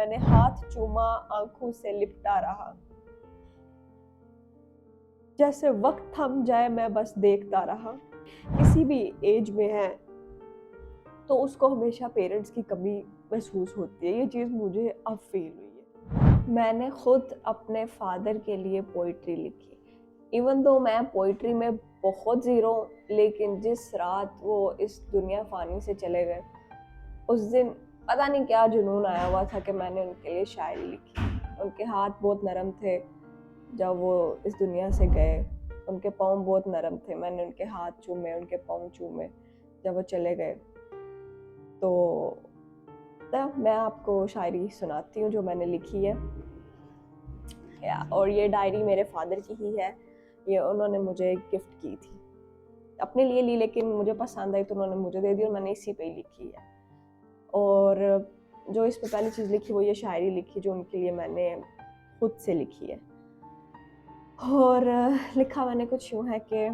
मैंने हाथ चूमा, आंखों से लिपटा रहा। जैसे वक्त थम जाए मैं बस देखता रहा। किसी भी एज में है तो उसको हमेशा पेरेंट्स की कमी महसूस होती है। ये चीज़ मुझे अब फील हुई है। मैंने खुद अपने फादर के लिए पोइट्री लिखी। इवन दो मैं पोइट्री में बहुत ज़ीरो, लेकिन जिस रात वो इस दुनिया फ़ानी से चले गए, उस दिन पता नहीं क्या जुनून आया हुआ था कि मैंने उनके लिए शायरी लिखी। उनके हाथ बहुत नरम थे जब वो इस दुनिया से गए, उनके पाँव बहुत नरम थे, मैंने उनके हाथ चूमे, उनके पाँव चूमे जब वो चले गए। तो मैं आपको शायरी सुनाती हूँ जो मैंने लिखी है। और ये डायरी मेरे फादर की ही है। ये उन्होंने मुझे गिफ्ट की थी, अपने लिए ली, लेकिन मुझे पसंद आई तो उन्होंने मुझे दे दी और मैंने इसी पे ही लिखी है। और जो इस पे पहली चीज़ लिखी वो ये शायरी लिखी जो उनके लिए मैंने खुद से लिखी है। और लिखा मैंने कुछ यूँ है कि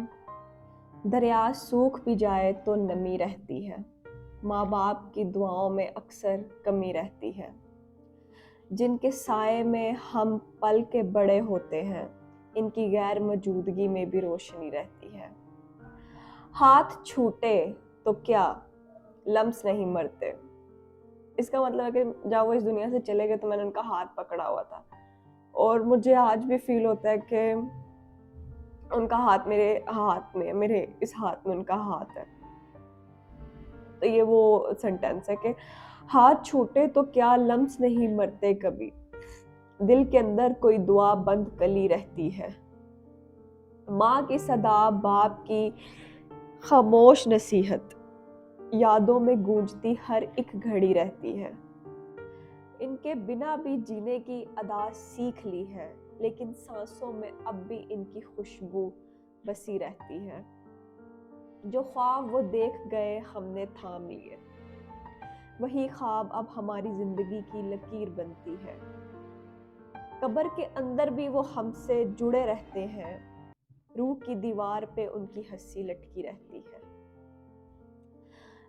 दरिया सूख भी जाए तो नमी रहती है, माँ बाप की दुआओं में अक्सर कमी रहती है, जिनके साए में हम पल के बड़े होते हैं, इनकी गैर मौजूदगी में भी रोशनी रहती है। हाथ छूटे तो क्या लम्स नहीं मरते। इसका मतलब है कि जब वो इस दुनिया से चले गए तो मैंने उनका हाथ पकड़ा हुआ था, और मुझे आज भी फील होता है कि उनका हाथ मेरे हाथ में, मेरे इस हाथ में उनका हाथ है। तो ये वो सेंटेंस है कि हाथ छूटे तो क्या लम्स नहीं मरते कभी, दिल के अंदर कोई दुआ बंद कली रहती है, माँ की सदा, बाप की खामोश नसीहत, यादों में गूंजती हर एक घड़ी रहती है। इनके बिना भी जीने की अदा सीख ली है, लेकिन सांसों में अब भी इनकी खुशबू बसी रहती है। जो ख्वाब वो देख गए हमने थाम लिए, वही ख्वाब अब हमारी जिंदगी की लकीर बनती है। कब्र के अंदर भी वो हमसे जुड़े रहते हैं, रूह की दीवार पे उनकी हंसी लटकी रहती है।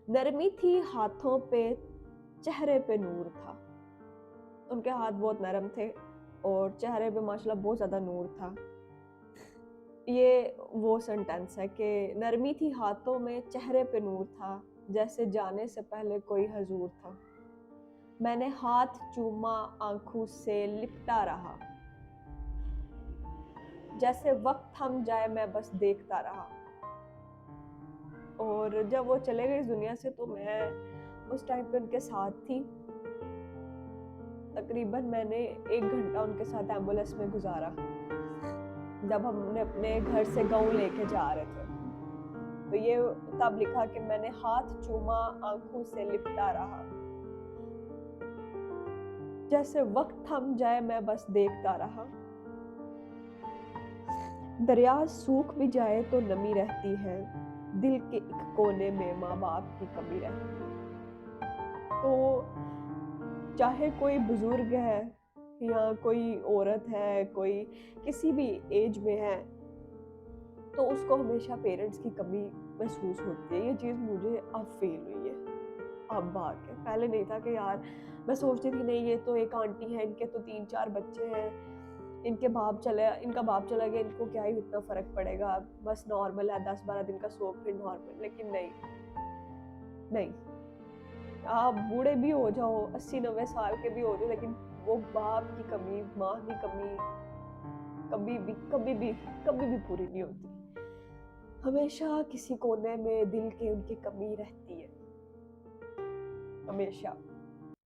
नरमी थी हाथों पे, चेहरे पे नूर था। उनके हाथ बहुत नरम थे और चेहरे पे माशाल्लाह बहुत ज़्यादा नूर था। ये वो सेंटेंस है कि नरमी थी हाथों में, चेहरे पे नूर था, जैसे जाने से पहले कोई हजूर था। मैंने हाथ चूमा, आंखों से लिपटा रहा। जैसे वक्त थम जाए मैं बस देखता रहा। और जब वो चले गए इस दुनिया से तो मैं उस टाइम पे उनके साथ थी। तकरीबन मैंने 1 घंटा उनके साथ एम्बुलेंस में गुजारा जब हमने अपने घर से गाँव लेके जा रहे थे। तो ये तब लिखा कि मैंने हाथ चूमा, आंखों से लिपटा रहा। जैसे वक्त थम जाए मैं बस देखता रहा। दरिया सूख भी जाए तो नमी रहती है, दिल के एक कोने में माँ बाप की कमी रहती है। तो चाहे कोई बुजुर्ग है या कोई औरत है, कोई किसी भी एज में है, तो उसको हमेशा पेरेंट्स की कमी महसूस होती है। ये चीज़ मुझे अब फील हुई है, अब बात है। पहले नहीं था कि यार मैं सोचती थी नहीं ये तो एक आंटी है, इनके तो 3-4 बच्चे हैं, इनका बाप चला गया, इनको क्या ही इतना फर्क पड़ेगा, बस नॉर्मल है, 10-12 दिन का शौक फिर नॉर्मल। लेकिन नहीं नहीं, आप बूढ़े भी हो जाओ, 80-90 साल के भी हो जाओ, लेकिन वो बाप की कमी, माँ की कमी कभी भी पूरी नहीं होती। हमेशा किसी कोने में दिल के उनकी कमी रहती है, हमेशा।